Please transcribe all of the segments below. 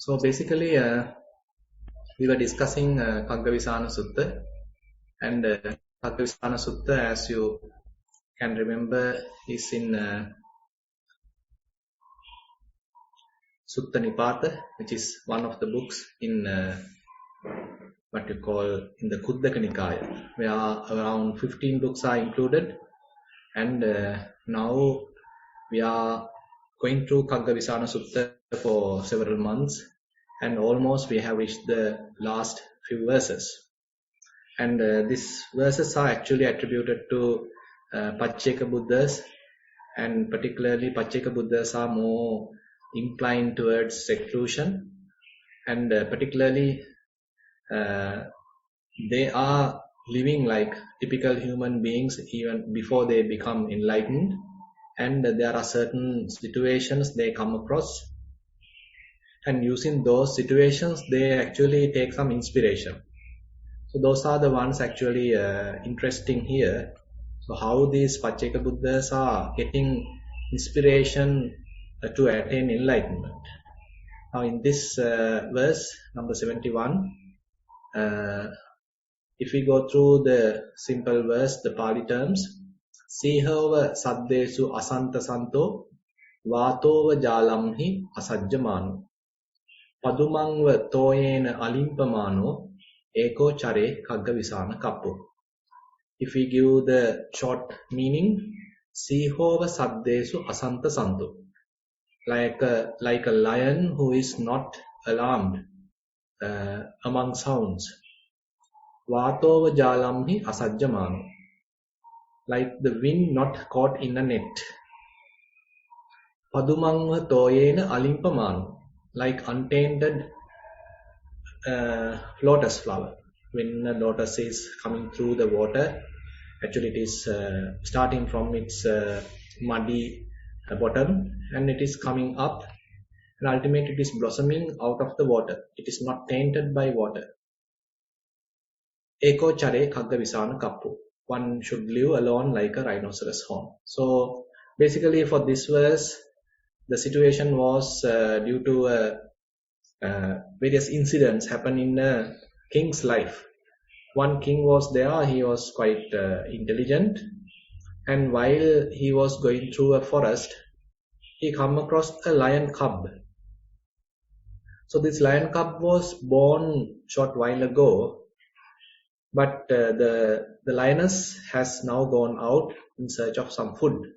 So basically, we were discussing KhaggaVisana Sutta, and KhaggaVisana Sutta, as you can remember, is in Sutta Nipata, which is one of the books in what you call in the Khuddaka Nikaya, where around 15 books are included, and now we are going through KhaggaVisana Sutta for several months, and almost we have reached the last few verses. And these verses are actually attributed to Pacceka Buddhas, and particularly Pacceka Buddhas are more inclined towards seclusion, and particularly they are living like typical human beings even before they become enlightened, and there are certain situations they come across, and using those situations they actually take some inspiration. So those are the ones actually interesting here. So how these Pacceka Buddhas are getting inspiration to attain enlightenment. Now in this verse number 71, if we go through the simple verse, the Pali terms, Sihava Saddesu Asanta Santo Vatova Jalamhi Asajjamano Padumangva Toyena Alimpamano Eko Chare KhaggaVisana Kappo. If we give the short meaning, Sihova Saddesu Asanta Santo, like a lion who is not alarmed among sounds. Vatova Jalamhi Asajjamano, like the wind not caught in a net. Padumangva Toyena Alimpamano, like untainted lotus flower. When a lotus is coming through the water, actually it is starting from its muddy bottom, and it is coming up, and ultimately it is blossoming out of the water. It is not tainted by water. Eko Chare KhaggaVisana Kappo. One should live alone like a rhinoceros horn. So basically for this verse, the situation was due to various incidents happen in a king's life. One king was there, he was quite intelligent, and while he was going through a forest, he come across a lion cub. So this lion cub was born short while ago, but the lioness has now gone out in search of some food.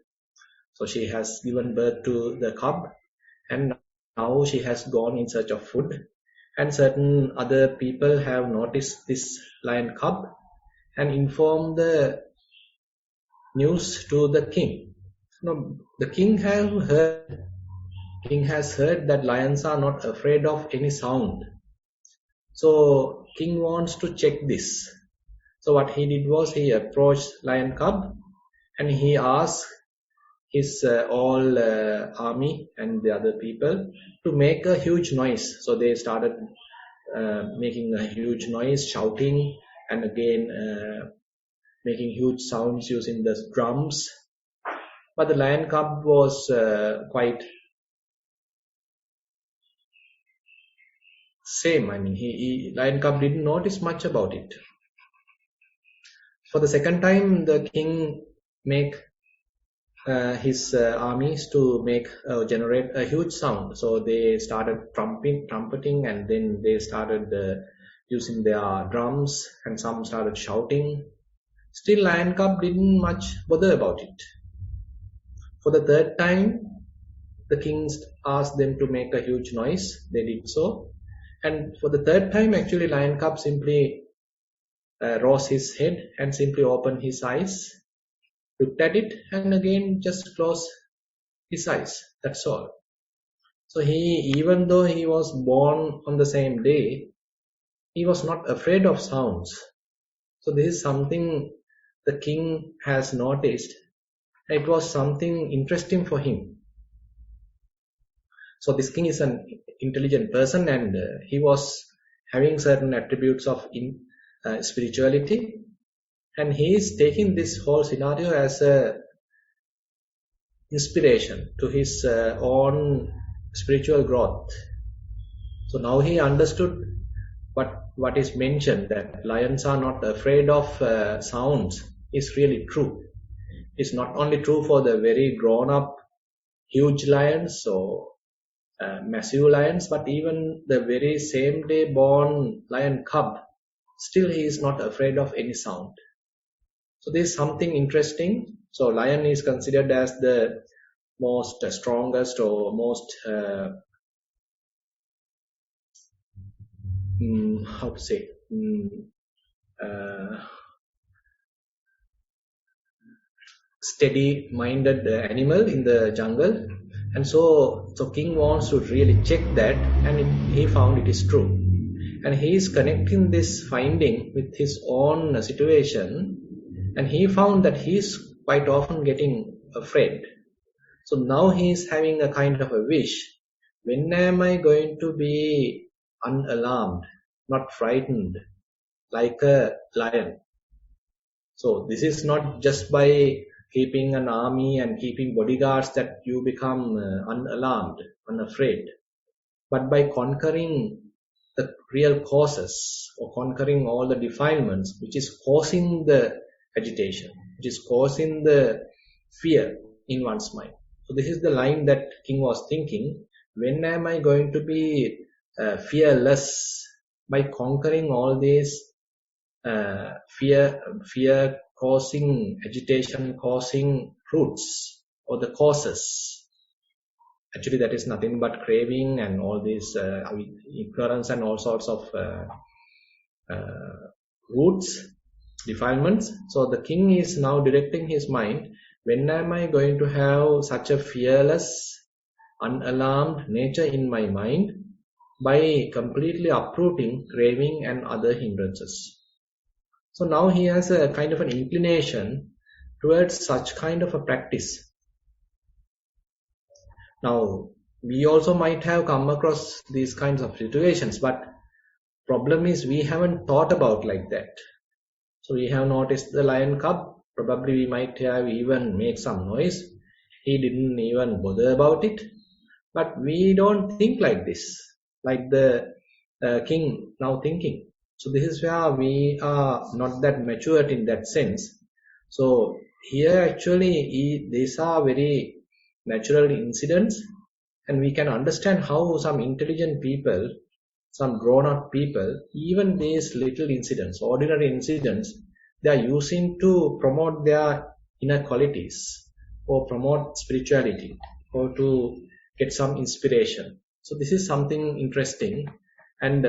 So she has given birth to the cub, and now she has gone in search of food, and certain other people have noticed this lion cub and informed the news to the king. Now, the king has heard that lions are not afraid of any sound. So king wants to check this. So what he did was he approached lion cub, and he asked his all army and the other people to make a huge noise. So they started making a huge noise, shouting, and again making huge sounds using the drums. But the lion cub was quite same. I mean, lion cub didn't notice much about it. For the second time, the king make his armies to generate a huge sound. So they started trumpeting, and then they started using their drums, and some started shouting. Still lion cub didn't much bother about it. For the third time, the king asked them to make a huge noise. They did so, and for the third time actually lion cub simply rose his head and simply opened his eyes, looked at it, and again just closed his eyes. That's all. So even though he was born on the same day, he was not afraid of sounds. So this is something the king has noticed. It was something interesting for him. So this king is an intelligent person, and he was having certain attributes of spirituality, and he is taking this whole scenario as a inspiration to his own spiritual growth. So now he understood what is mentioned, that lions are not afraid of sounds, is really true. It's not only true for the very grown up huge lions or massive lions, but even the very same day born lion cub, still he is not afraid of any sound. So this is something interesting. So lion is considered as the most strongest or most how to say steady minded animal in the jungle. And so king wants to really check that, and he found it is true, and he is connecting this finding with his own situation, and he found that he is quite often getting afraid. So now he is having a kind of a wish, when am I going to be unalarmed, not frightened like a lion? So this is not just by keeping an army and keeping bodyguards that you become unalarmed, unafraid, but by conquering the real causes, or conquering all the defilements which is causing the agitation, which is causing the fear in one's mind. So this is the line that king was thinking, when am I going to be fearless, by conquering all these fear causing, agitation causing roots, or the causes. Actually that is nothing but craving and all these ignorance and all sorts of roots, defilements. So the king is now directing his mind, when am I going to have such a fearless, unalarmed nature in my mind, by completely uprooting craving and other hindrances. So now he has a kind of an inclination towards such kind of a practice. Now we also might have come across these kinds of situations, but problem is we haven't thought about like that. So we have noticed the lion cub, probably we might have even made some noise, he didn't even bother about it, but we don't think like this, like the king now thinking. So this is where we are not that matured in that sense. So here actually these are very natural incidents, and we can understand how some intelligent people, some grown-up people, even these little incidents, ordinary incidents, they are using to promote their inner qualities, or promote spirituality, or to get some inspiration. So this is something interesting, and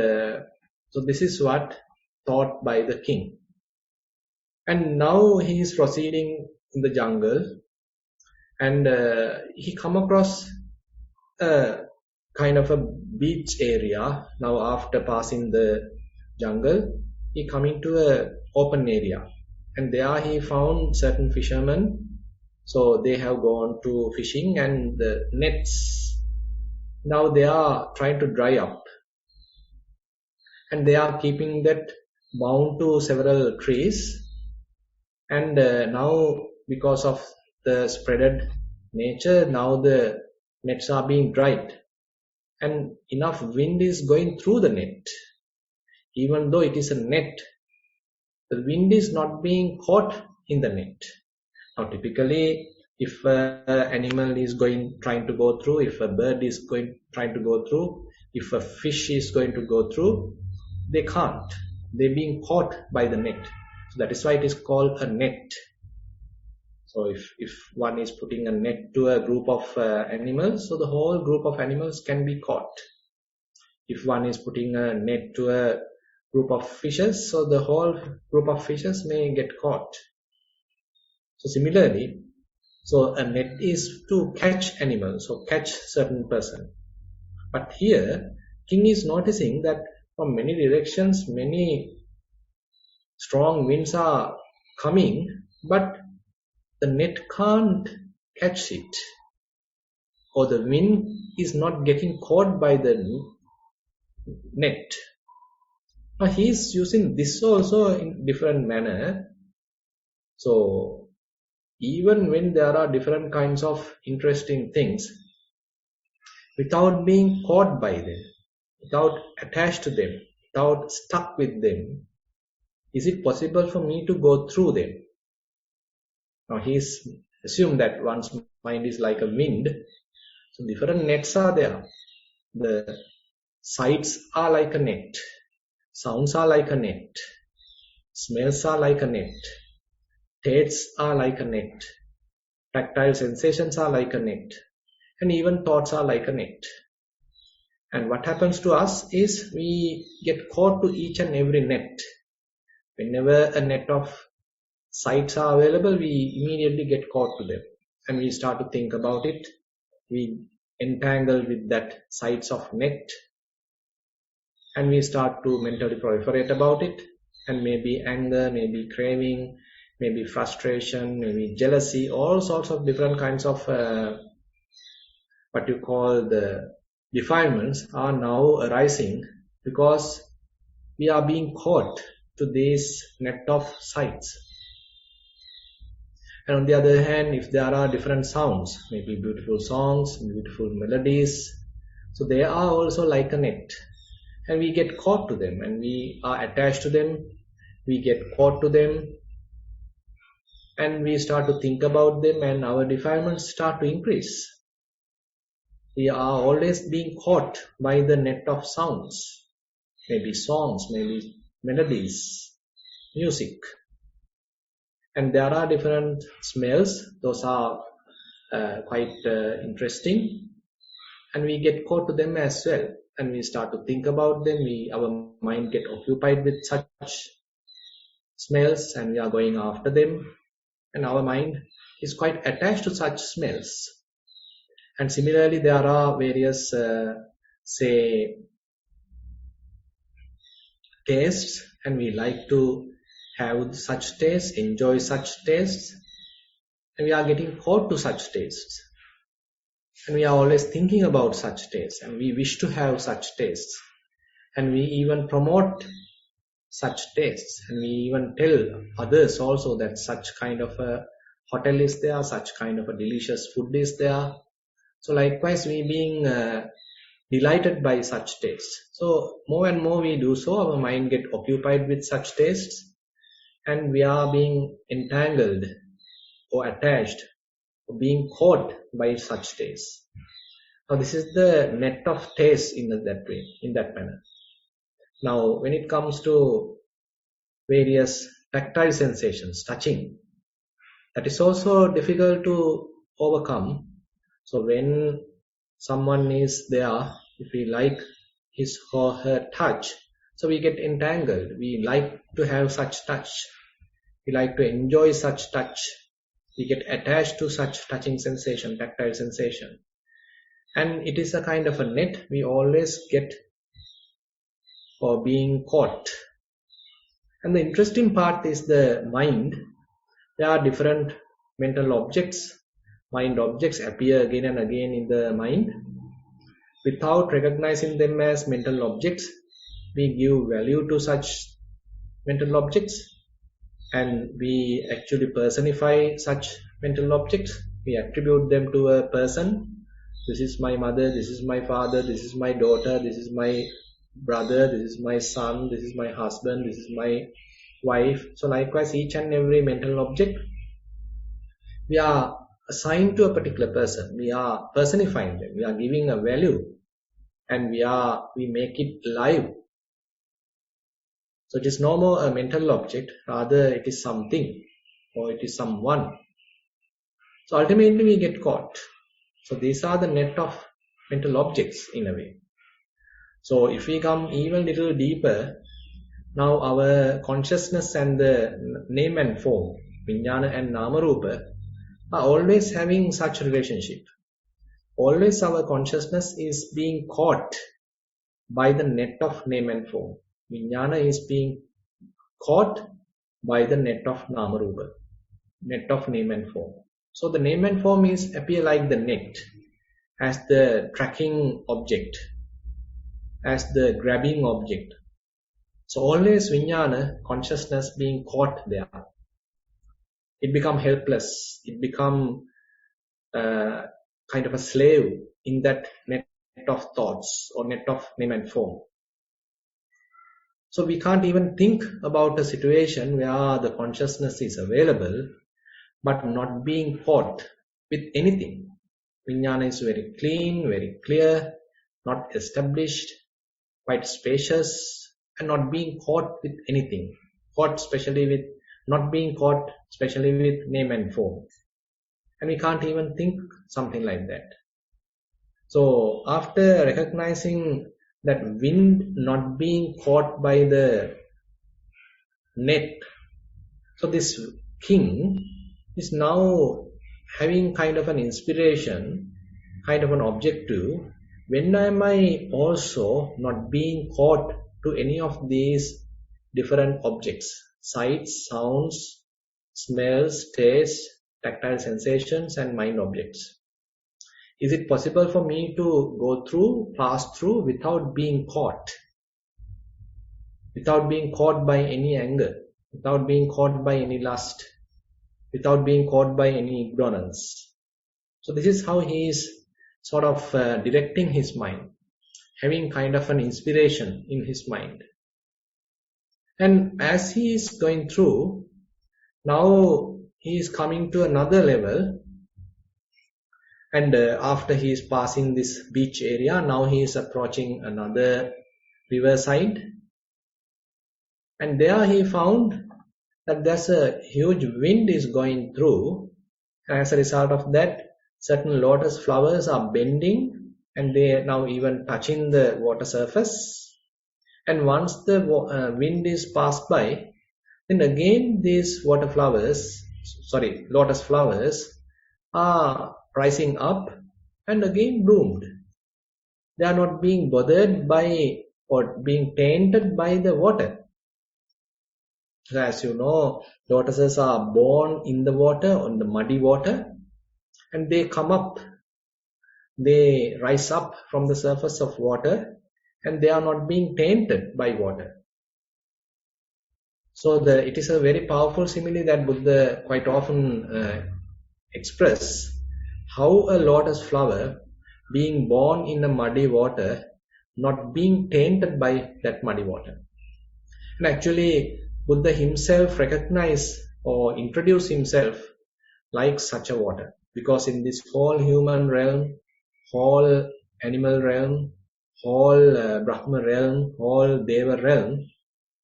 so this is what taught by the king. And now he is proceeding in the jungle, and he come across a kind of a beach area. Now after passing the jungle, he come into a open area, and there he found certain fishermen. So they have gone to fishing, and the nets, now they are trying to dry up, and they are keeping that bound to several trees. And now because of the spreaded nature, now the nets are being dried, and enough wind is going through the net. Even though it is a net, the wind is not being caught in the net. Now typically, if an animal is trying to go through, if a bird is trying to go through, if a fish is going to go through, they can't. They're being caught by the net. So that is why it is called a net. So if one is putting a net to a group of animals, so the whole group of animals can be caught. If one is putting a net to a group of fishes, so the whole group of fishes may get caught. So similarly, so a net is to catch animals, or catch certain person. But here, king is noticing that from many directions, many strong winds are coming, but the net can't catch it, or the wind is not getting caught by the net. Now he is using this also in different manner. So even when there are different kinds of interesting things, without being caught by them, without attached to them, without stuck with them, is it possible for me to go through them? Now he's assumed that one's mind is like a wind. So different nets are there. The sights are like a net. Sounds are like a net. Smells are like a net. Tastes are like a net. Tactile sensations are like a net. And even thoughts are like a net. And what happens to us is we get caught to each and every net. Whenever a net of sights are available, we immediately get caught to them. And we start to think about it. We entangle with that sights of net. And we start to mentally proliferate about it. And maybe anger, maybe craving, maybe frustration, maybe jealousy, all sorts of different kinds of what you call the defilements are now arising because we are being caught to this net of sights. And on the other hand, if there are different sounds, maybe beautiful songs, beautiful melodies, so they are also like a net. And we get caught to them and we are attached to them, we get caught to them, and we start to think about them and our defilements start to increase. We are always being caught by the net of sounds, maybe songs, maybe melodies, music. And there are different smells, those are quite interesting, and we get caught to them as well. And we start to think about them, our mind get occupied with such smells and we are going after them. And our mind is quite attached to such smells. And similarly, there are various, say, tastes, and we like to have such tastes, enjoy such tastes, and we are getting caught to such tastes. And we are always thinking about such tastes, and we wish to have such tastes. And we even promote such tastes, and we even tell others also that such kind of a hotel is there, such kind of a delicious food is there. So likewise, we being delighted by such tastes. So more and more we do so, our mind get occupied with such tastes, and we are being entangled or attached or being caught by such tastes. Now this is the net of taste in that way, in that manner. Now when it comes to various tactile sensations, touching, that is also difficult to overcome. So when someone is there, if we like his or her touch, so we get entangled. We like to have such touch. We like to enjoy such touch. We get attached to such touching sensation, tactile sensation. And it is a kind of a net we always get for being caught. And the interesting part is the mind. There are different mental objects. Mind objects appear again and again in the mind. Without recognizing them as mental objects, we give value to such mental objects, and we actually personify such mental objects. We attribute them to a person. This is my mother, this is my father, this is my daughter, this is my brother, this is my son, this is my husband, this is my wife. So likewise, each and every mental object we are assigned to a particular person. We are personifying them. We are giving a value, and we make it live. So it is no more a mental object, rather it is something, or it is someone. So ultimately we get caught. So these are the net of mental objects in a way. So if we come even little deeper, now our consciousness and the name and form, Vijnana and Namarupa, are always having such relationship. Always our consciousness is being caught by the net of name and form. Vijnana is being caught by the net of Namarupa, net of name and form. So the name and form appear like the net, as the tracking object, as the grabbing object. So always Vijnana, consciousness being caught there. It become helpless. It become kind of a slave in that net of thoughts or net of name and form. So we can't even think about a situation where the consciousness is available but not being caught with anything. Vijnana is very clean, very clear, not established, quite spacious, and not being caught with anything. Not being caught especially with name and form. And we can't even think something like that. So after recognizing that wind not being caught by the net, so this king is now having kind of an inspiration, kind of an objective. When am I also not being caught to any of these different objects, sights, sounds, smells, tastes, tactile sensations, and mind objects? Is it possible for me to pass through without being caught by any anger, without being caught by any lust, without being caught by any ignorance? So this is how he is sort of directing his mind, having kind of an inspiration in his mind. And as he is going through, now he is coming to another level. And after he is passing this beach area, now he is approaching another riverside. And there he found that there's a huge wind is going through. And as a result of that, certain lotus flowers are bending and they are now even touching the water surface. And once the wind is passed by, then again these lotus flowers are rising up and again bloomed. They are not being bothered by or being tainted by the water. So as you know, lotuses are born in the water, on the muddy water, and they come up, they rise up from the surface of water, and they are not being tainted by water. So it is a very powerful simile that Buddha quite often express, how a lotus flower being born in a muddy water, not being tainted by that muddy water. And actually, Buddha himself recognized or introduced himself like such a water, because in this whole human realm, whole animal realm, whole Brahma realm, whole Deva realm,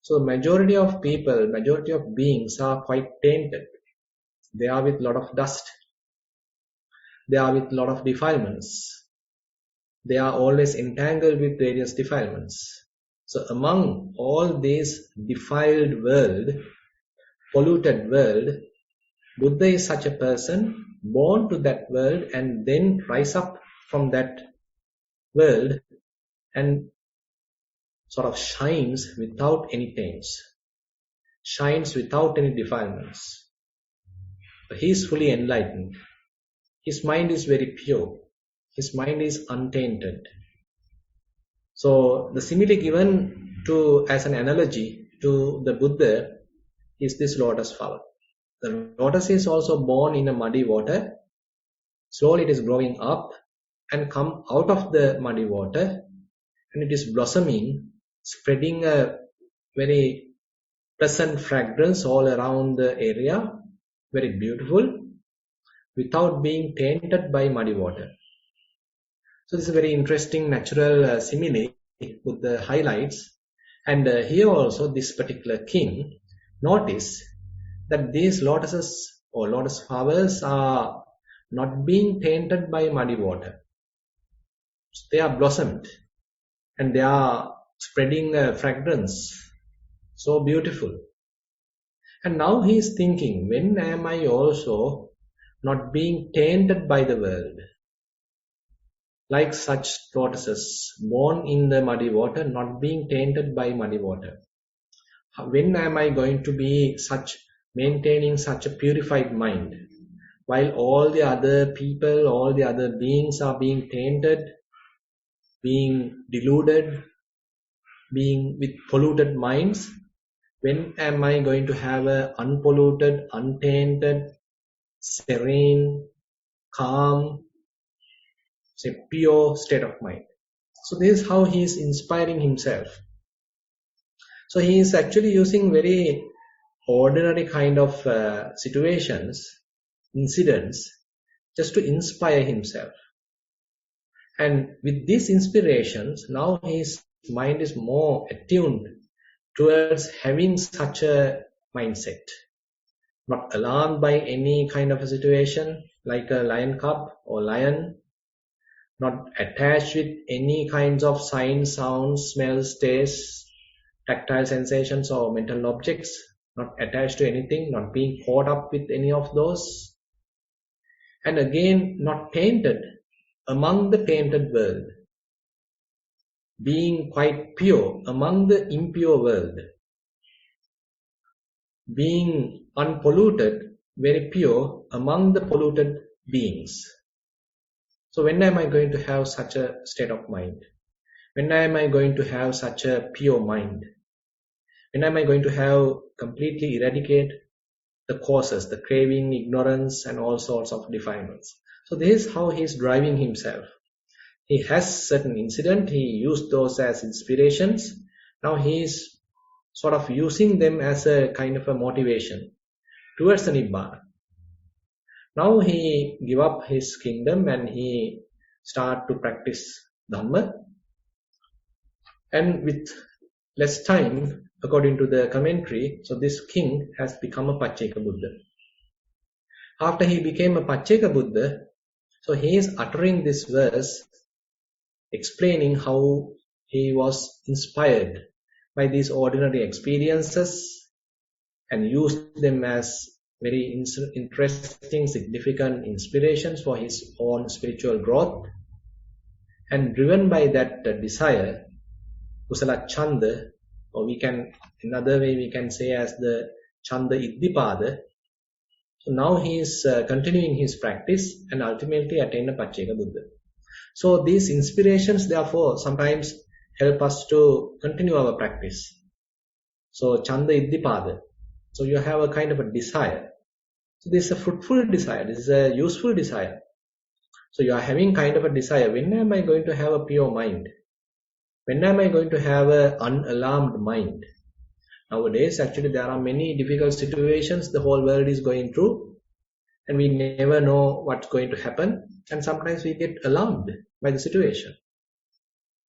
so majority of people, majority of beings are quite tainted. They are with a lot of dust. They are with a lot of defilements. They are always entangled with various defilements. So among all this defiled world, polluted world, Buddha is such a person born to that world and then rise up from that world and sort of shines without any taints, shines without any defilements. He is fully enlightened. His mind is very pure. His mind is untainted. So the simile given as an analogy to the Buddha is this lotus flower. The lotus is also born in a muddy water. Slowly it is growing up and come out of the muddy water, and it is blossoming, spreading a very pleasant fragrance all around the area, very beautiful, without being tainted by muddy water. So this is a very interesting natural simile with the highlights. And here also this particular king, notice that these lotuses or lotus flowers are not being tainted by muddy water. So they are blossomed and they are spreading a fragrance, so beautiful. And now he is thinking, when am I also not being tainted by the world? Like such lotuses born in the muddy water, not being tainted by muddy water. When am I going to be maintaining such a purified mind, while all the other people, all the other beings are being tainted, being deluded, being with polluted minds? When am I going to have an unpolluted, untainted, serene, calm, say pure state of mind? So this is how he is inspiring himself. So he is actually using very ordinary kind of situations, incidents, just to inspire himself. And with these inspirations, now his mind is more attuned towards having such a mindset. Not alarmed by any kind of a situation like a lion cub or lion, not attached with any kinds of signs, sounds, smells, tastes, tactile sensations or mental objects, not attached to anything, not being caught up with any of those. And again, not tainted among the tainted world, being quite pure among the impure world, being unpolluted, very pure among the polluted beings. So when am I going to have such a state of mind? When am I going to have such a pure mind? When am I going to have completely eradicate the causes, the craving, ignorance, and all sorts of defilements? So this is how he is driving himself. He has certain incident, he used those as inspirations. Now he is sort of using them as a kind of a motivation towards the Nibbana. Now he give up his kingdom and he start to practice Dhamma. And with less time, according to the commentary, so this king has become a Pacceka Buddha. After he became a Pacceka Buddha, so he is uttering this verse, explaining how he was inspired by these ordinary experiences and used them as very interesting, significant inspirations for his own spiritual growth. And driven by that desire, Kusala Chanda, or we can, another way we can say as the Chanda Iddipada. So now he is continuing his practice and ultimately attain a Pacceka Buddha. So these inspirations therefore sometimes help us to continue our practice. So Chanda Iddipada. So you have a kind of a desire. So this is a fruitful desire. This is a useful desire. So you are having kind of a desire. When am I going to have a pure mind? When am I going to have an unalarmed mind? Nowadays, actually, there are many difficult situations the whole world is going through, and we never know what's going to happen, and sometimes we get alarmed by the situation.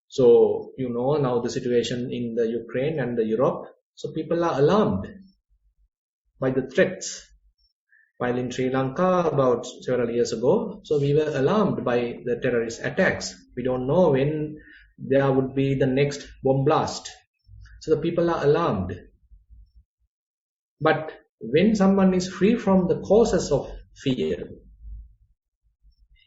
So, you know, now the situation in the Ukraine and the Europe, so people are alarmed by the threats. While in Sri Lanka about several years ago, so we were alarmed by the terrorist attacks. We don't know when there would be the next bomb blast. So the people are alarmed. But when someone is free from the causes of fear,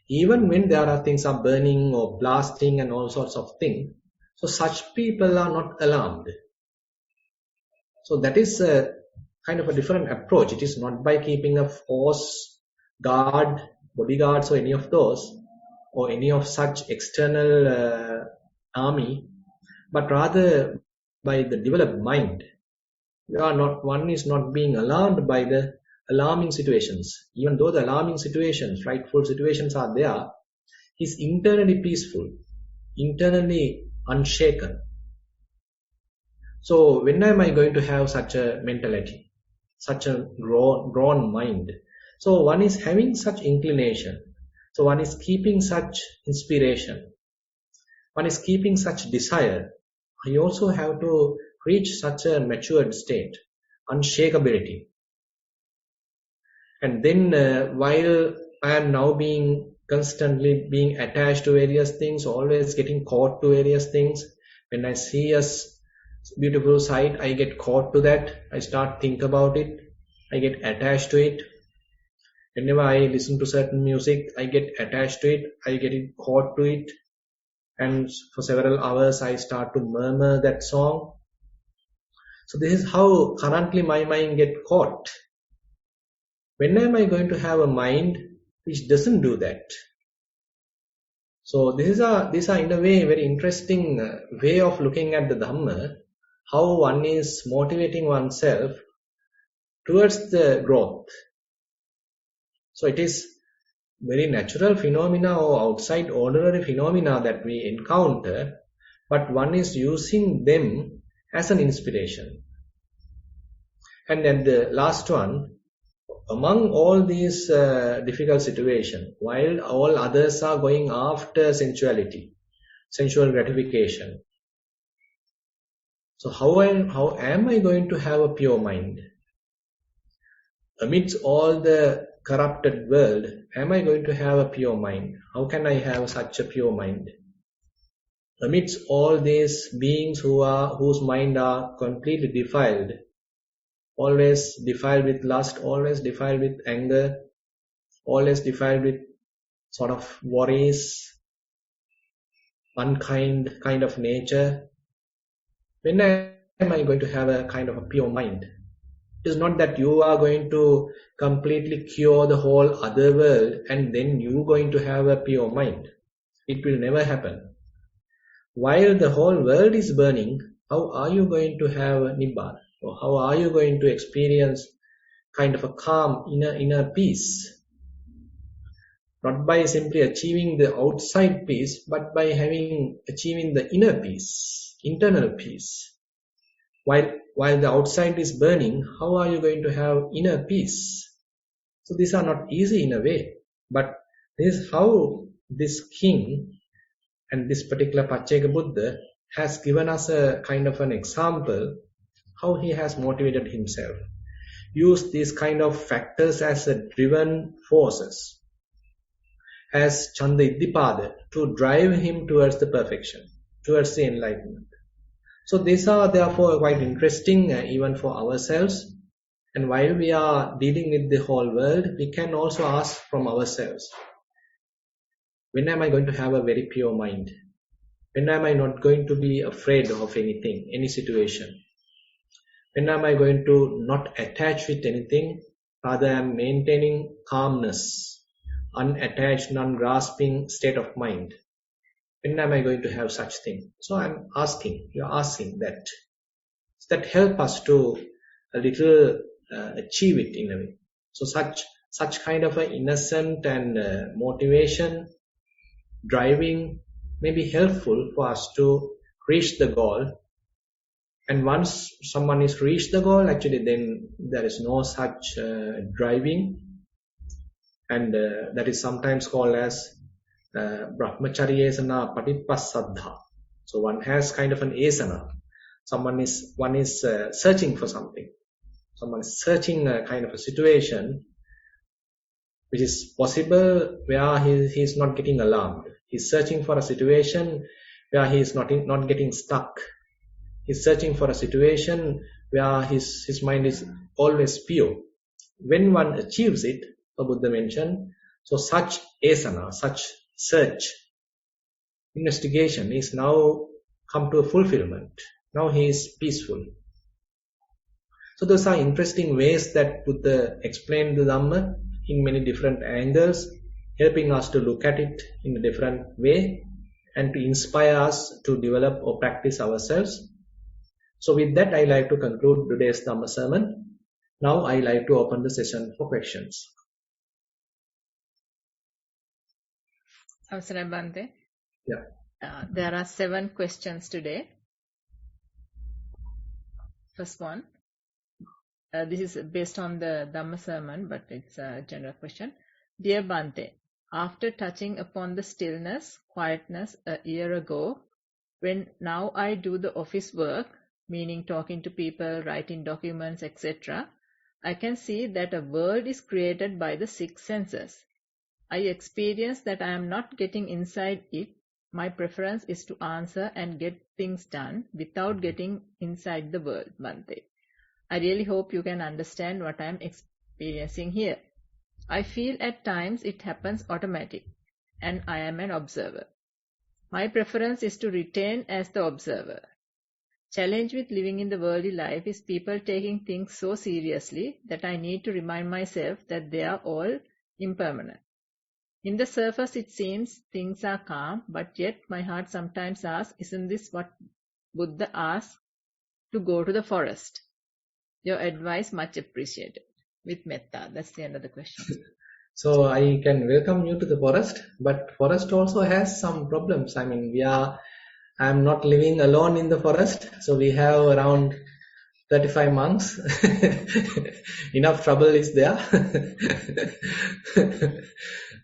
even when there are things are burning or blasting and all sorts of things, so such people are not alarmed. So that is a kind of a different approach. It is not by keeping a force, guard, bodyguards or any of those, or any of such external army, but rather by the developed mind. One is not being alarmed by the alarming situations. Even though the alarming situations, frightful situations are there, he is internally peaceful, internally unshaken. So when am I going to have such a mentality, such a grown mind? So one is having such inclination. So one is keeping such inspiration. One is keeping such desire. You also have to reach such a matured state, unshakability. And then while I am now constantly being attached to various things, always getting caught to various things, when I see a beautiful sight, I get caught to that. I start think about it. I get attached to it. Whenever I listen to certain music, I get attached to it. I get caught to it. And for several hours, I start to murmur that song. So this is how currently my mind get caught. When am I going to have a mind which doesn't do that? So these are in a way very interesting way of looking at the Dhamma, how one is motivating oneself towards the growth. So it is very natural phenomena or outside ordinary phenomena that we encounter, but one is using them as an inspiration. And then the last one, among all these difficult situations, while all others are going after sensuality, sensual gratification, so how am I going to have a pure mind? Amidst all the corrupted world, am I going to have a pure mind? How can I have such a pure mind? Amidst all these beings whose mind are completely defiled, always defiled with lust, always defiled with anger, always defiled with sort of worries, unkind kind of nature. When am I going to have a kind of a pure mind? It is not that you are going to completely cure the whole other world and then you going to have a pure mind. It will never happen. While the whole world is burning, how are you going to have Nibbana? Or how are you going to experience kind of a calm inner peace? Not by simply achieving the outside peace, but by achieving the inner peace, internal peace. While the outside is burning, how are you going to have inner peace? So these are not easy in a way, but this is how this king and this particular Pacceka Buddha has given us a kind of an example how he has motivated himself. Use these kind of factors as a driven forces, as Chanda Iddipada, to drive him towards the perfection, towards the enlightenment. So these are therefore quite interesting even for ourselves. And while we are dealing with the whole world, we can also ask from ourselves, when am I going to have a very pure mind? When am I not going to be afraid of anything, any situation? When am I going to not attach with anything? Rather, I am maintaining calmness, unattached, non-grasping state of mind. When am I going to have such thing? So I'm asking, you're asking that. So that help us to a little achieve it in a way. So such kind of an innocent and motivation, driving may be helpful for us to reach the goal. And once someone is reached the goal, actually then there is no such driving, and that is sometimes called as brahmacharyesana patipassaddha. So one has kind of an asana. One is searching for something. Someone is searching a kind of a situation which is possible where he is not getting alarmed. He's searching for a situation where he is not getting stuck. He's searching for a situation where his mind is always pure. When one achieves it, the Buddha mentioned, so such asana, such search, investigation is now come to a fulfillment. Now he is peaceful. So those are interesting ways that Buddha explained the Dhamma in many different angles, helping us to look at it in a different way and to inspire us to develop or practice ourselves. So with that, I like to conclude today's Dhamma sermon. Now I like to open the session for questions. Avasara Bhante. Yeah. There are 7 questions today. First one. This is based on the Dhamma sermon, but it's a general question. Dear Bhante, after touching upon the stillness, quietness a year ago, when now I do the office work, meaning talking to people, writing documents, etc., I can see that a world is created by the 6 senses. I experience that I am not getting inside it. My preference is to answer and get things done without getting inside the world, Bhante. I really hope you can understand what I am experiencing here. I feel at times it happens automatic, and I am an observer. My preference is to retain as the observer. Challenge with living in the worldly life is people taking things so seriously that I need to remind myself that they are all impermanent. In the surface it seems things are calm, but yet my heart sometimes asks, isn't this what Buddha asked to go to the forest? Your advice much appreciated. With metta. That's the end of the question. So I can welcome you to the forest, but forest also has some problems. I mean, I'm not living alone in the forest, so we have around 35 monks. Enough trouble is there.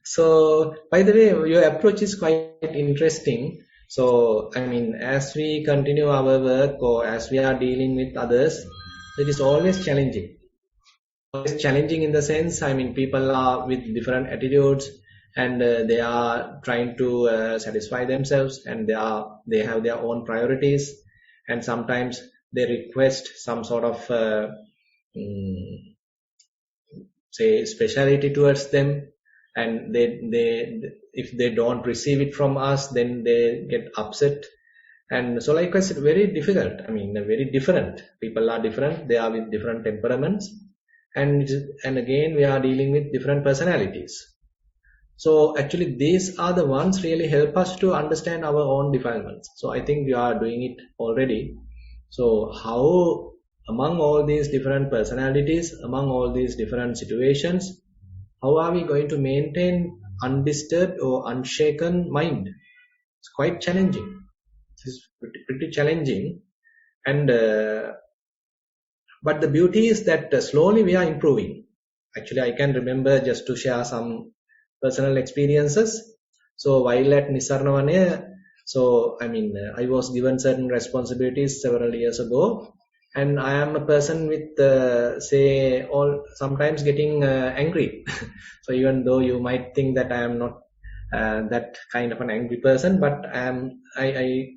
So, by the way, your approach is quite interesting. So, I mean, as we continue our work or as we are dealing with others, it is always challenging. Always challenging in the sense, I mean, people are with different attitudes and they are trying to satisfy themselves, and they have their own priorities, and sometimes they request some sort of say speciality towards them, and they if they don't receive it from us, then they get upset. And so likewise, it's very difficult. I mean, very different people are different, they are with different temperaments, and again we are dealing with different personalities. So actually these are the ones really help us to understand our own defilements. So I think you are doing it already. So how among all these different personalities, among all these different situations, how are we going to maintain undisturbed or unshaken mind? It's quite challenging. It's pretty challenging. And but the beauty is that slowly we are improving. Actually, I can remember, just to share some personal experiences. So while at Nissarana, so I mean, I was given certain responsibilities several years ago, and I am a person with say all sometimes getting angry. So even though you might think that I am not that kind of an angry person, but I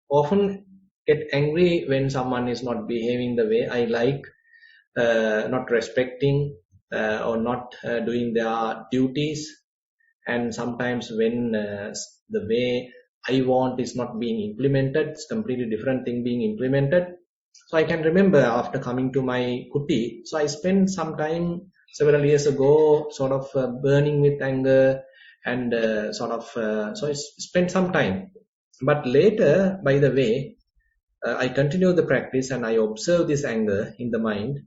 often get angry when someone is not behaving the way I like, not respecting or not doing their duties, and sometimes when the way I want is not being implemented, it's completely different thing being implemented. So I can remember after coming to my kuti, so I spent some time several years ago sort of burning with anger, and so I spent some time. But later, by the way, I continue the practice and I observe this anger in the mind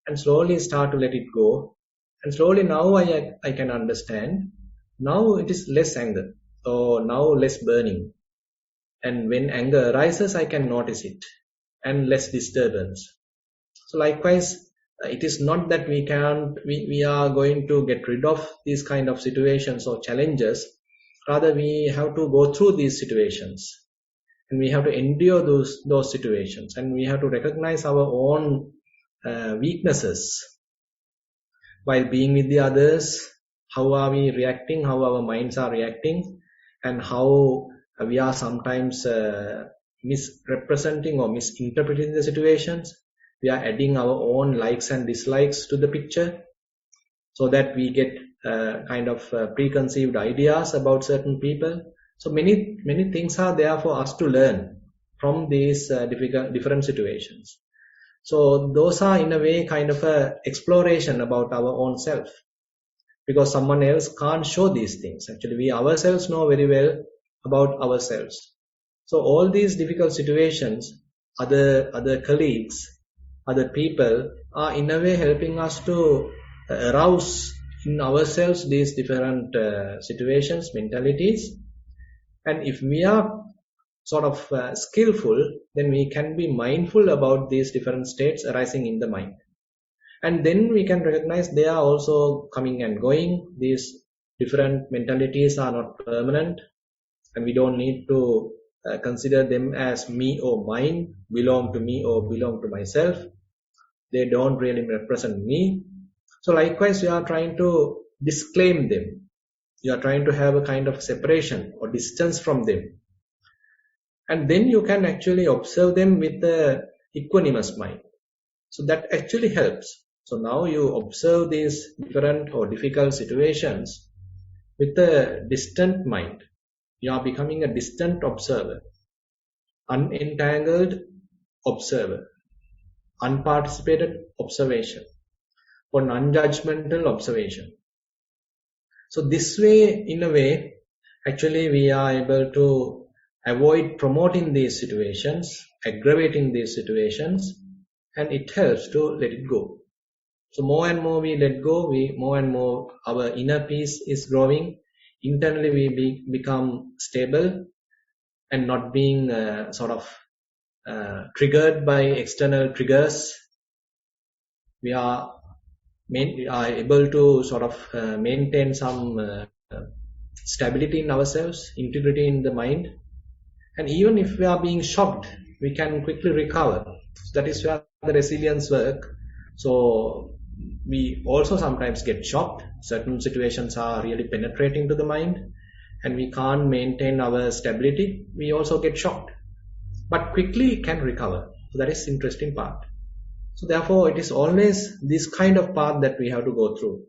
and slowly start to let it go. And slowly now I can understand. Now it is less anger, or now less burning. And when anger arises, I can notice it, and less disturbance. So likewise, it is not that we are going to get rid of these kind of situations or challenges. Rather, we have to go through these situations, and we have to endure those situations, and we have to recognize our own weaknesses while being with the others. How are we reacting, how our minds are reacting, and how we are sometimes misrepresenting or misinterpreting the situations. We are adding our own likes and dislikes to the picture, so that we get kind of preconceived ideas about certain people. So many things are there for us to learn from these different situations. So those are in a way kind of a exploration about our own self, because someone else can't show these things. Actually, we ourselves know very well about ourselves. So all these difficult situations, other colleagues, other people are in a way helping us to arouse in ourselves these different situations, mentalities. And if we are sort of skillful, then we can be mindful about these different states arising in the mind. And then we can recognize they are also coming and going. These different mentalities are not permanent, and we don't need to consider them as me or mine, belong to me or belong to myself. They don't really represent me. So likewise, we are trying to disclaim them. You are trying to have a kind of separation or distance from them. And then you can actually observe them with the equanimous mind. So that actually helps. So now you observe these different or difficult situations with a distant mind. You are becoming a distant observer, unentangled observer, unparticipated observation, or non-judgmental observation. So this way, in a way, actually we are able to avoid promoting these situations, aggravating these situations, and it helps to let it go. So more and more we let go, more and more our inner peace is growing. Internally we become stable and not being triggered by external triggers. We are able to maintain some stability in ourselves, integrity in the mind. And even if we are being shocked, we can quickly recover. So that is where the resilience work. So we also sometimes get shocked. Certain situations are really penetrating to the mind and we can't maintain our stability. We also get shocked, but quickly can recover. So that is interesting part. So therefore it is always this kind of path that we have to go through.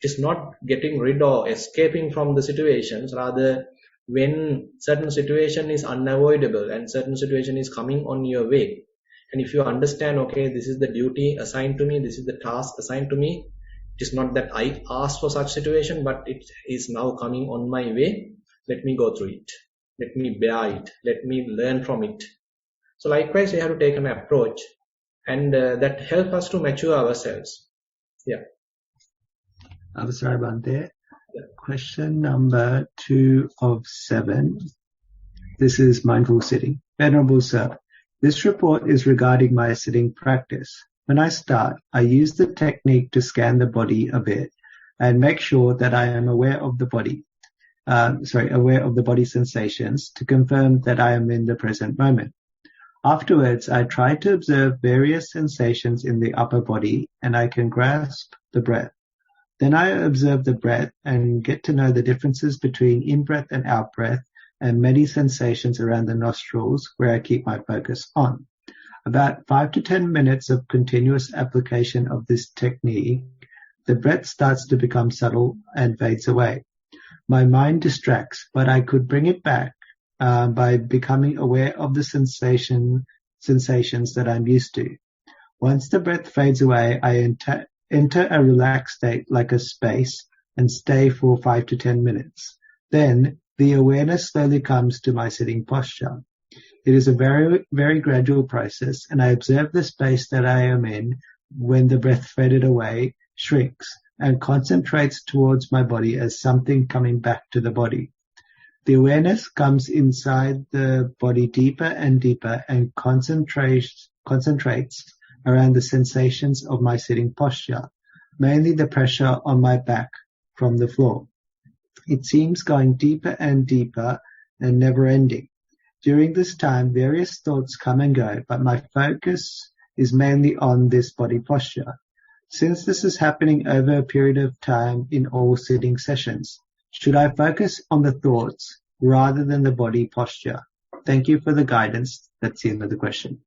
It is not getting rid or escaping from the situations. Rather, when certain situation is unavoidable and certain situation is coming on your way, and if you understand, okay, this is the duty assigned to me, this is the task assigned to me, it is not that I asked for such situation, but it is now coming on my way. Let me go through it. Let me bear it. Let me learn from it. So likewise, we have to take an approach, and that help us to mature ourselves. Yeah. Sorry, Bhante. Question number 2 of 7. This is mindful sitting. Venerable Sir, this report is regarding my sitting practice. When I start, I use the technique to scan the body a bit and make sure that I am aware of the body, aware of the body sensations to confirm that I am in the present moment. Afterwards, I try to observe various sensations in the upper body and I can grasp the breath. Then I observe the breath and get to know the differences between in-breath and out-breath and many sensations around the nostrils where I keep my focus on. About 5 to 10 minutes of continuous application of this technique, the breath starts to become subtle and fades away. My mind distracts, but I could bring it back by becoming aware of the sensations that I'm used to. Once the breath fades away, I enter a relaxed state like a space and stay for 5 to 10 minutes. Then the awareness slowly comes to my sitting posture. It is a very, very gradual process, and I observe the space that I am in when the breath faded away, shrinks, and concentrates towards my body as something coming back to the body. The awareness comes inside the body deeper and deeper and concentrates around the sensations of my sitting posture, mainly the pressure on my back from the floor. It seems going deeper and deeper and never ending. During this time, various thoughts come and go, but my focus is mainly on this body posture. Since this is happening over a period of time in all sitting sessions, should I focus on the thoughts rather than the body posture? Thank you for the guidance. That's the end of the question.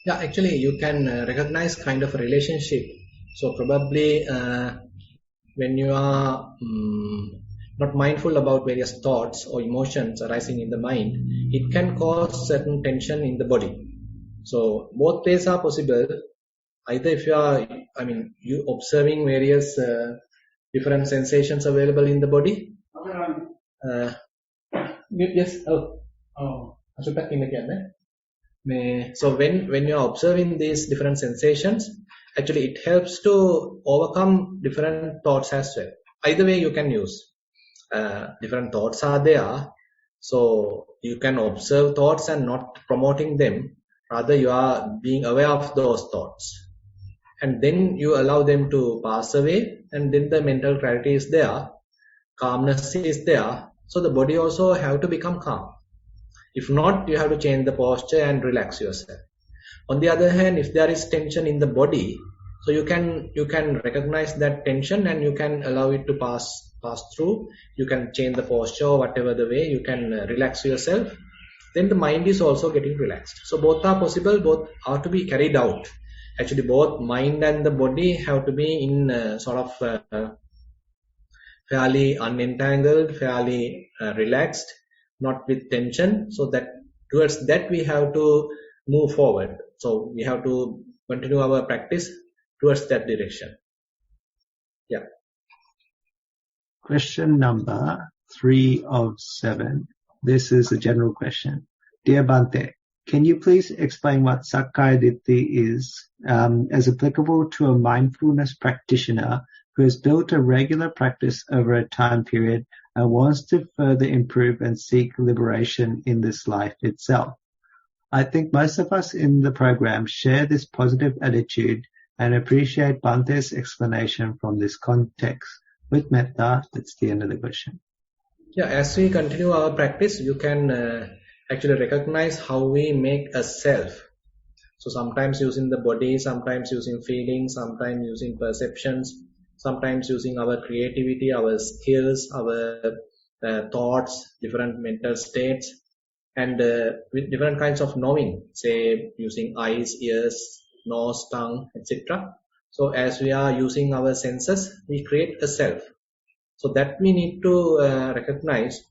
Yeah, actually, you can recognize kind of a relationship. So probably when you are not mindful about various thoughts or emotions arising in the mind, it can cause certain tension in the body. So both ways are possible. Either if you are, you observing various different sensations available in the body. Yes. So when you are observing these different sensations, actually it helps to overcome different thoughts as well. Either way you can use. Different thoughts are there, so you can observe thoughts and not promoting them. Rather, you are being aware of those thoughts, and then you allow them to pass away, and then the mental clarity is there, calmness is there. So the body also have to become calm. If not, you have to change the posture and relax yourself. On the other hand, if there is tension in the body, so you can recognize that tension and you can allow it to pass through. You can change the posture, whatever the way, you can relax yourself. Then the mind is also getting relaxed. So both are possible, both are to be carried out. Actually, both mind and the body have to be in fairly unentangled, fairly relaxed, not with tension. So that towards that we have to move forward. So we have to continue our practice towards that direction. Yeah. Question number 3 of 7. This is a general question. Dear Bhante, Can you please explain what Sakkaya Ditthi is as applicable to a mindfulness practitioner who has built a regular practice over a time period and wants to further improve and seek liberation in this life itself? I think most of us in the program share this positive attitude and appreciate Bhante's explanation from this context. With metta, that's the end of the question. Yeah, as we continue our practice, you can actually recognize how we make a self. So sometimes using the body, sometimes using feelings, sometimes using perceptions, sometimes using our creativity, our skills, our thoughts, different mental states, and with different kinds of knowing, say using eyes, ears, nose, tongue, etc. So as we are using our senses, we create a self. So that we need to recognize.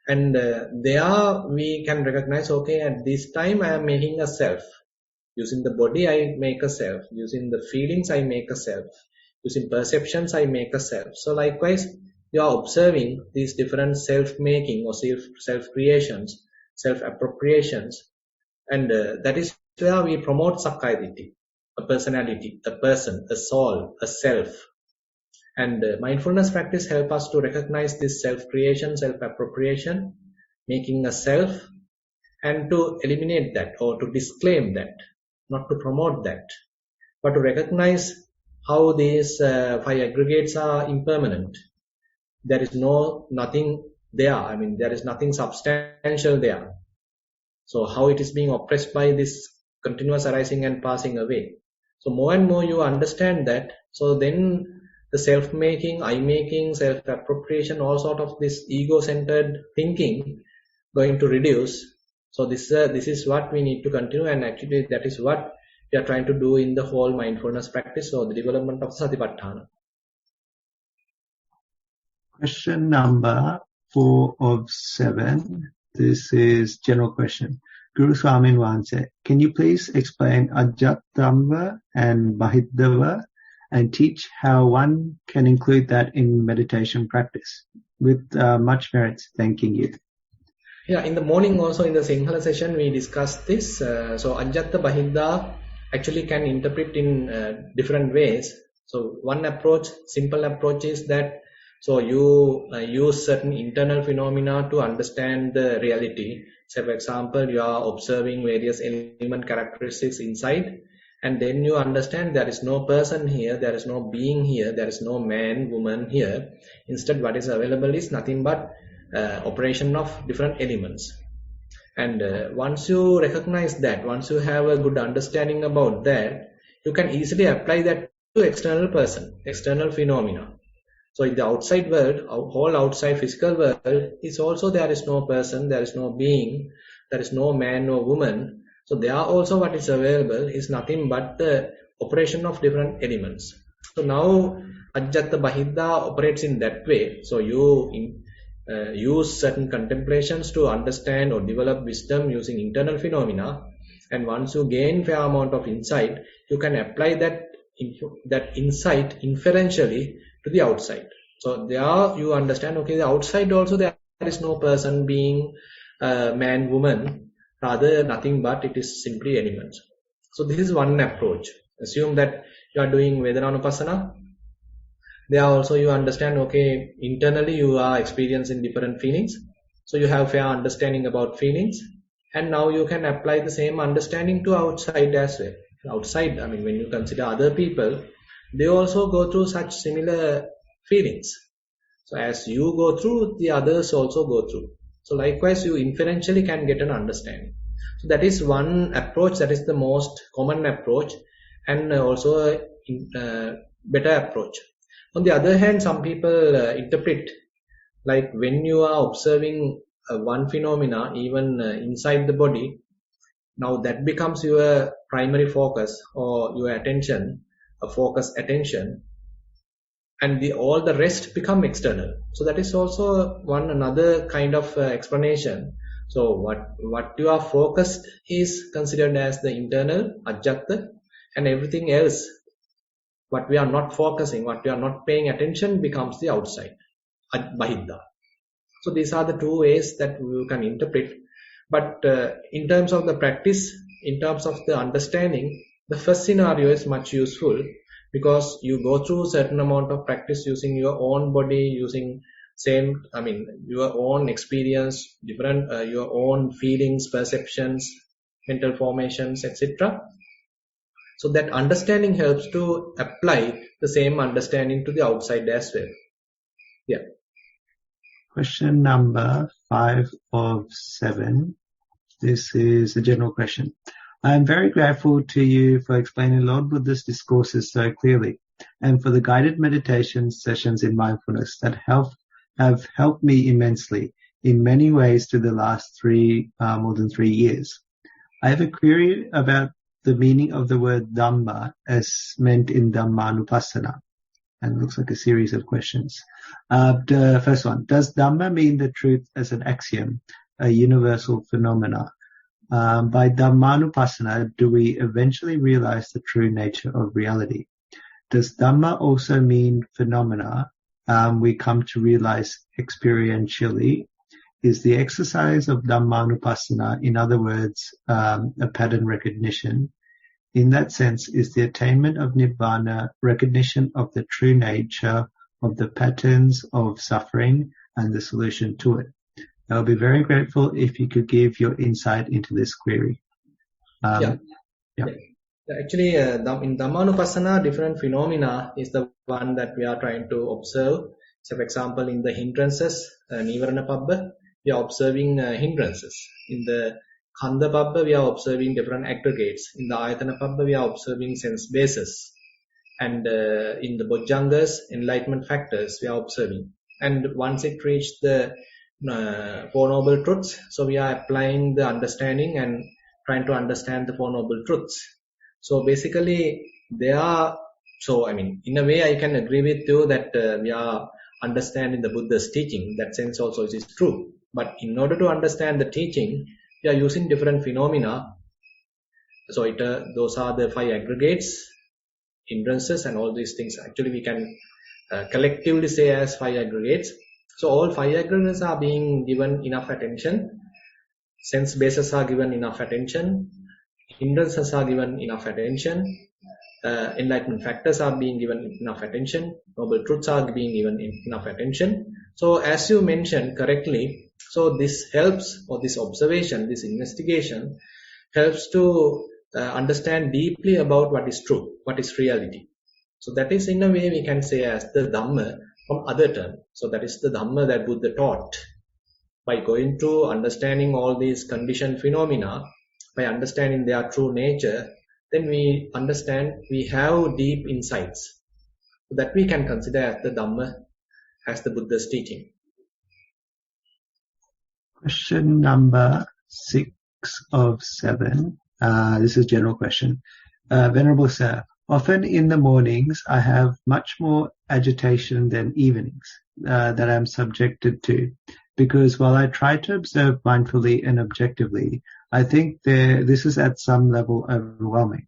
And there we can recognize, okay, at this time I am making a self. Using the body I make a self. Using the feelings I make a self. Using perceptions I make a self. So likewise, you are observing these different self-making or self-creations, self-appropriations. And that is where we promote Sakkaya Ditthi, a personality, a person, a soul, a self. And mindfulness practice help us to recognize this self-creation, self-appropriation, making a self, and to eliminate that or to disclaim that, not to promote that, but to recognize how these five aggregates are impermanent. There is nothing there. I mean, there is nothing substantial there. So how it is being oppressed by this continuous arising and passing away. So more and more you understand that. So then the self-making, I-making, self-appropriation, all sort of this ego-centered thinking going to reduce. So this is what we need to continue, and actually that is what we are trying to do in the whole mindfulness practice, or the development of Satipatthana. Question number 4 of 7. This is general question. Guru Swamin Wanse, can you please explain Ajattamva and Bahiddhava and teach how one can include that in meditation practice? With much merits, thanking you. Yeah, in the morning also in the Sinhala session we discussed this. So Ajjatta Bahiddha actually can interpret in different ways. So one approach, simple approach is that so you use certain internal phenomena to understand the reality. So for example, you are observing various element characteristics inside, and then you understand there is no person here, there is no being here, there is no man, woman here. Instead, what is available is nothing but operation of different elements. And once you recognize that, once you have a good understanding about that, you can easily apply that to external person, external phenomena. So in the outside world, whole outside physical world is also there is no person, there is no being, there is no man or woman. So there also what is available is nothing but the operation of different elements. So now Ajjatta Bahiddha operates in that way. So you use certain contemplations to understand or develop wisdom using internal phenomena, and once you gain fair amount of insight, you can apply that insight inferentially to the outside. So there you understand, okay, the outside also there is no person, being, man, woman, rather nothing but it is simply elements. So this is one approach. Assume that you are doing Vedananupassana. There also you understand, okay, internally you are experiencing different feelings. So you have fair understanding about feelings, and now you can apply the same understanding to outside as well. Outside, I mean, when you consider other people, they also go through such similar feelings. So as you go through, the others also go through. So likewise, you inferentially can get an understanding. So that is one approach, that is the most common approach, and also a better approach. On the other hand, some people interpret like when you are observing one phenomena, even inside the body, now that becomes your primary focus or your attention, a focus attention, and all the rest become external. So that is also another kind of explanation. So what you are focused is considered as the internal ajjatta, and everything else, what we are not focusing, what we are not paying attention, becomes the outside, bahiddha. So these are the two ways that we can interpret. But in terms of the practice, in terms of the understanding, the first scenario is much useful, because you go through certain amount of practice using your own body, using your own experience, different your own feelings, perceptions, mental formations, etc. So that understanding helps to apply the same understanding to the outside as well. Yeah. Question number 5 of 7. This is a general question. I am very grateful to you for explaining Lord Buddha's discourses so clearly, and for the guided meditation sessions in mindfulness that have helped me immensely in many ways to the last more than 3 years. I have a query about the meaning of the word Dhamma as meant in Dhammanupassana. And it looks like a series of questions. The first one, does Dhamma mean the truth as an axiom, a universal phenomena? By Dhammanupassana, do we eventually realize the true nature of reality? Does Dhamma also mean phenomena we come to realize experientially? Is the exercise of Dhammanupassana, in other words, a pattern recognition? In that sense, is the attainment of Nibbana recognition of the true nature of the patterns of suffering and the solution to it? I will be very grateful if you could give your insight into this query. Actually, in Dhammanupassana, different phenomena is the one that we are trying to observe. So, for example, in the hindrances, Nissarana Pabbha, we are observing hindrances. In the Khandha Pabbha, we are observing different aggregates. In the Ayatana Pabbha, we are observing sense bases. And in the Bojjhangas, enlightenment factors, we are observing. And once it reaches the Four Noble Truths, so we are applying the understanding and trying to understand the Four Noble Truths. So basically, in a way, I can agree with you that we are understanding the Buddha's teaching. That sense also is true. But in order to understand the teaching, we are using different phenomena. So those are the 5 aggregates, hindrances, and all these things. Actually, we can collectively say as 5 aggregates. So all 5 aggregates are being given enough attention. Sense bases are given enough attention. Hindrances are given enough attention. Enlightenment factors are being given enough attention. Noble truths are being given enough attention. So as you mentioned correctly, so this helps, or this observation, this investigation helps to understand deeply about what is true, what is reality. So that is, in a way, we can say as the Dhamma from other term. So that is the Dhamma that Buddha taught. By going to understanding all these conditioned phenomena, by understanding their true nature, then we understand, we have deep insights that we can consider as the Dhamma, as the Buddha's teaching. Question number 6 of 7. This is a general question. Venerable Sir, often in the mornings I have much more agitation than evenings that I am subjected to, because while I try to observe mindfully and objectively, I think this is at some level overwhelming.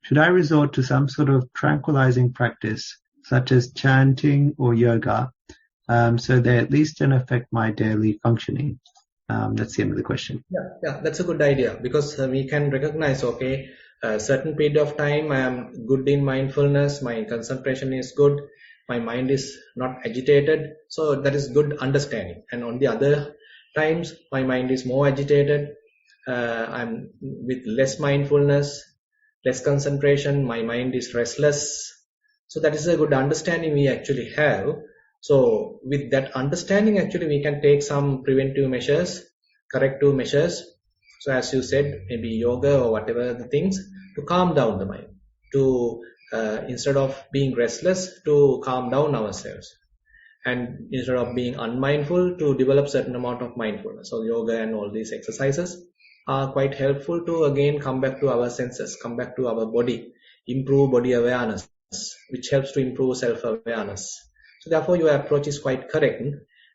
Should I resort to some sort of tranquilizing practice, such as chanting or yoga, so they at least don't affect my daily functioning? That's the end of the question. Yeah, that's a good idea, because we can recognize, a certain period of time I am good in mindfulness, my concentration is good, my mind is not agitated, so that is good understanding. And on the other times, my mind is more agitated, I'm with less mindfulness, less concentration, my mind is restless. So that is a good understanding we actually have. So with that understanding, actually we can take some preventive measures, corrective measures. So as you said, maybe yoga or whatever the things, to calm down the mind, to instead of being restless, to calm down ourselves, and instead of being unmindful, to develop certain amount of mindfulness. So yoga and all these exercises are quite helpful to again come back to our senses, come back to our body, improve body awareness, which helps to improve self-awareness. So therefore your approach is quite correct,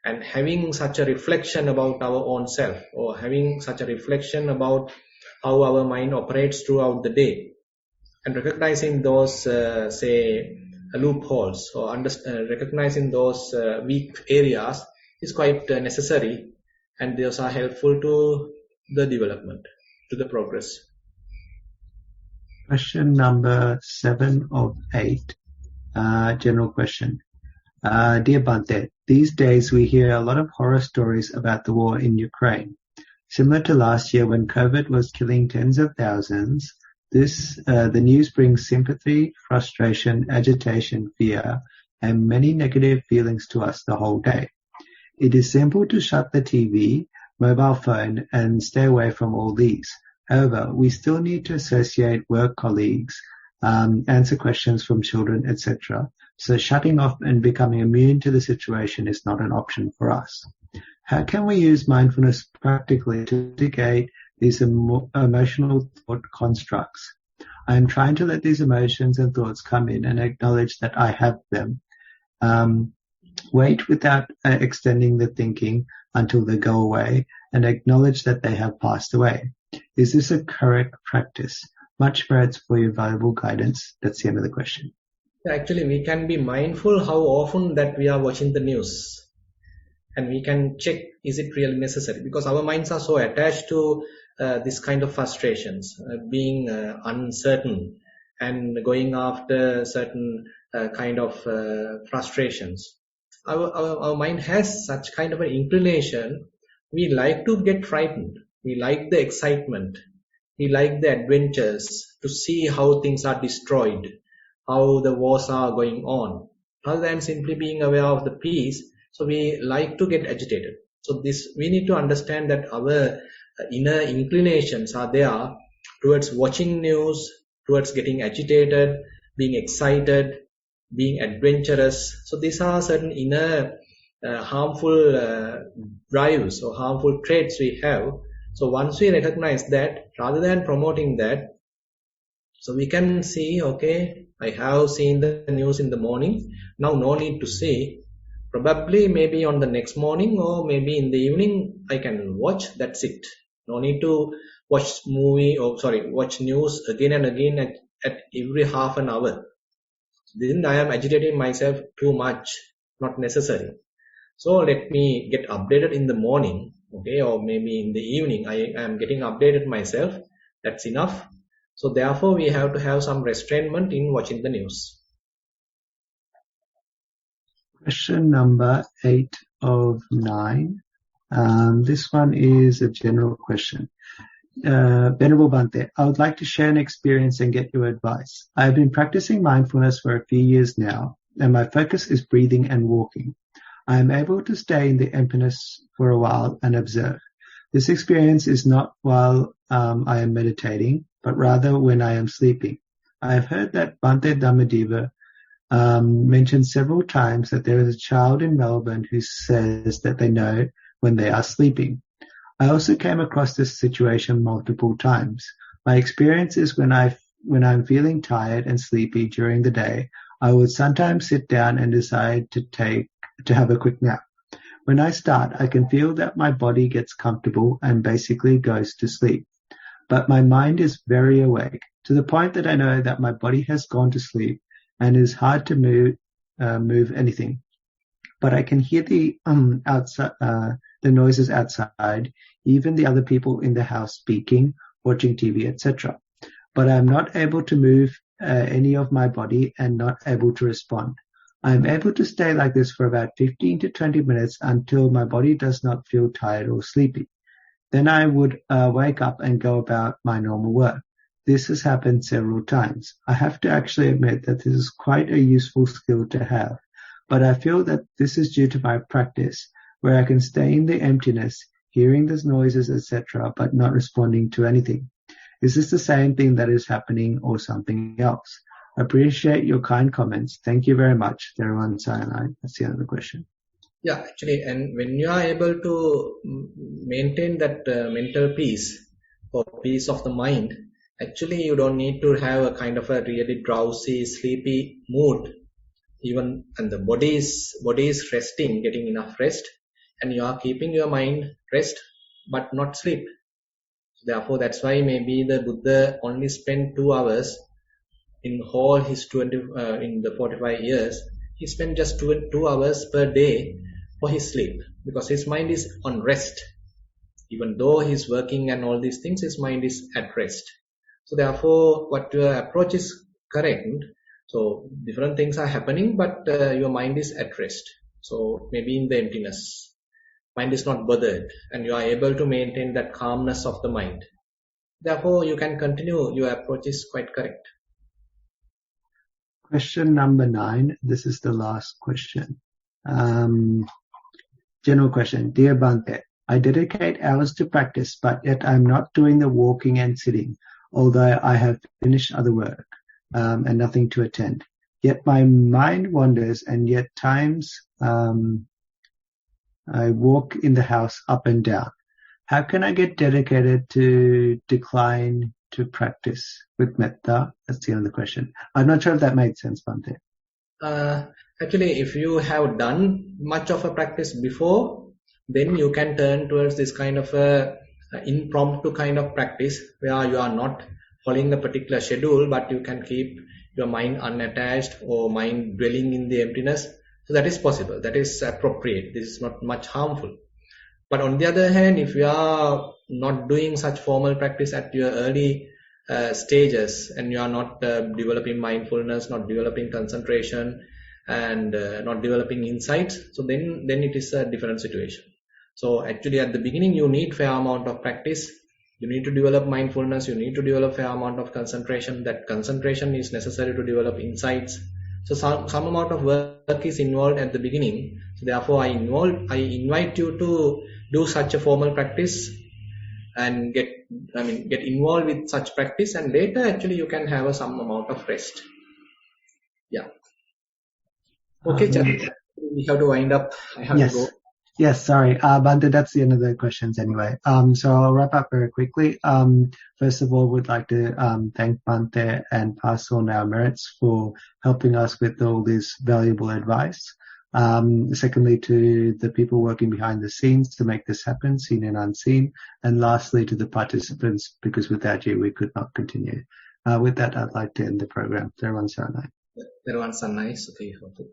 and having such a reflection about our own self, or having such a reflection about how our mind operates throughout the day, and recognizing those loopholes, or recognizing those weak areas is quite necessary, and those are helpful to the development, to the progress. Question number 7 of 8. General question. Dear Bhante, these days we hear a lot of horror stories about the war in Ukraine. Similar to last year when COVID was killing tens of thousands, the news brings sympathy, frustration, agitation, fear, and many negative feelings to us the whole day. It is simple to shut the TV, mobile phone, and stay away from all these. However, we still need to associate work colleagues, answer questions from children, etc. So shutting off and becoming immune to the situation is not an option for us. How can we use mindfulness practically to mitigate these emotional thought constructs? I am trying to let these emotions and thoughts come in and acknowledge that I have them. Wait without extending the thinking until they go away and acknowledge that they have passed away. Is this a correct practice? Much merits for your valuable guidance. That's the end of the question. Actually, we can be mindful how often that we are watching the news. And we can check, is it really necessary? Because our minds are so attached to this kind of frustrations, being uncertain and going after certain kind of frustrations. Our mind has such kind of an inclination. We like to get frightened. We like the excitement. We like the adventures, to see how things are destroyed, how the wars are going on, rather than simply being aware of the peace. So we like to get agitated. So we need to understand that our inner inclinations are there towards watching news, towards getting agitated, being excited, being adventurous. So these are certain inner harmful drives or harmful traits we have. So once we recognize that, rather than promoting that, so we can see, okay, I have seen the news in the morning. Now no need to see. Probably maybe on the next morning or maybe in the evening I can watch. That's it. No need to watch watch news again and again at every half an hour. Then I am agitating myself too much. Not necessary. So let me get updated in the morning, okay, or maybe in the evening I am getting updated myself. That's enough. So therefore we have to have some restraint in watching the news. Question number 8 of 9. This one is a general question. Venerable Bhante, I would like to share an experience and get your advice. I have been practicing mindfulness for a few years now, and my focus is breathing and walking. I am able to stay in the emptiness for a while and observe. This experience is not while I am meditating, but rather when I am sleeping. I have heard that Bhante Dhammadeva mentioned several times that there is a child in Melbourne who says that they know when they are sleeping. I also came across this situation multiple times. My experience is when I'm feeling tired and sleepy during the day, I would sometimes sit down and decide to have a quick nap. When I start, I can feel that my body gets comfortable and basically goes to sleep. But my mind is very awake, to the point that I know that my body has gone to sleep and it is hard to move anything. But I can hear the noises outside, even the other people in the house speaking, watching TV, etc. But I am not able to move any of my body and not able to respond. I am able to stay like this for about 15 to 20 minutes until my body does not feel tired or sleepy. Then I would wake up and go about my normal work. This has happened several times. I have to actually admit that this is quite a useful skill to have, but I feel that this is due to my practice, where I can stay in the emptiness, hearing these noises, etc., but not responding to anything. Is this the same thing that is happening or something else? I appreciate your kind comments. Thank you very much. Thero and Cyanide. That's the end of the question. Yeah, actually, and when you are able to maintain that mental peace or peace of the mind, actually you don't need to have a kind of a really drowsy, sleepy mood. Even and the body is resting, getting enough rest, and you are keeping your mind rest but not sleep. Therefore, that's why maybe the Buddha only spent 2 hours in whole his in the 45 years. He spent just 2 hours per day for his sleep, because his mind is on rest. Even though he's working and all these things, his mind is at rest. So therefore, what your approach is correct. So different things are happening, but your mind is at rest. So maybe in the emptiness, mind is not bothered, and you are able to maintain that calmness of the mind. Therefore, you can continue. Your approach is quite correct. Question number 9. This is the last question. General question. Dear Bhante, I dedicate hours to practice, but yet I'm not doing the walking and sitting, although I have finished other work and nothing to attend. Yet my mind wanders, and yet times I walk in the house up and down. How can I get dedicated to decline to practice with metta? That's the end of the question. I'm not sure if that made sense, Bhante. Actually, if you have done much of a practice before, then you can turn towards this kind of a impromptu kind of practice where you are not following a particular schedule, but you can keep your mind unattached or mind dwelling in the emptiness. So that is possible. That is appropriate. This is not much harmful. But on the other hand, if you are not doing such formal practice at your early stages, and you are not developing mindfulness, not developing concentration, and not developing insights, so then it is a different situation. So actually at the beginning you need fair amount of practice. You need to develop mindfulness, you need to develop fair amount of concentration. That concentration is necessary to develop insights. So some amount of work is involved at the beginning. So therefore I invite you to do such a formal practice and get involved with such practice, and later actually you can have some amount of rest. Yeah. Okay, we have to wind up. I have to go. Yes, sorry. Bhante, that's the end of the questions anyway. So I'll wrap up very quickly. First of all, we'd like to thank Bhante and pass on our merits for helping us with all this valuable advice. Secondly, to the people working behind the scenes to make this happen, seen and unseen. And lastly, to the participants, because without you, we could not continue. With that, I'd like to end the program. Thero Sanai. Thero Sanai, Sukhi Hotu.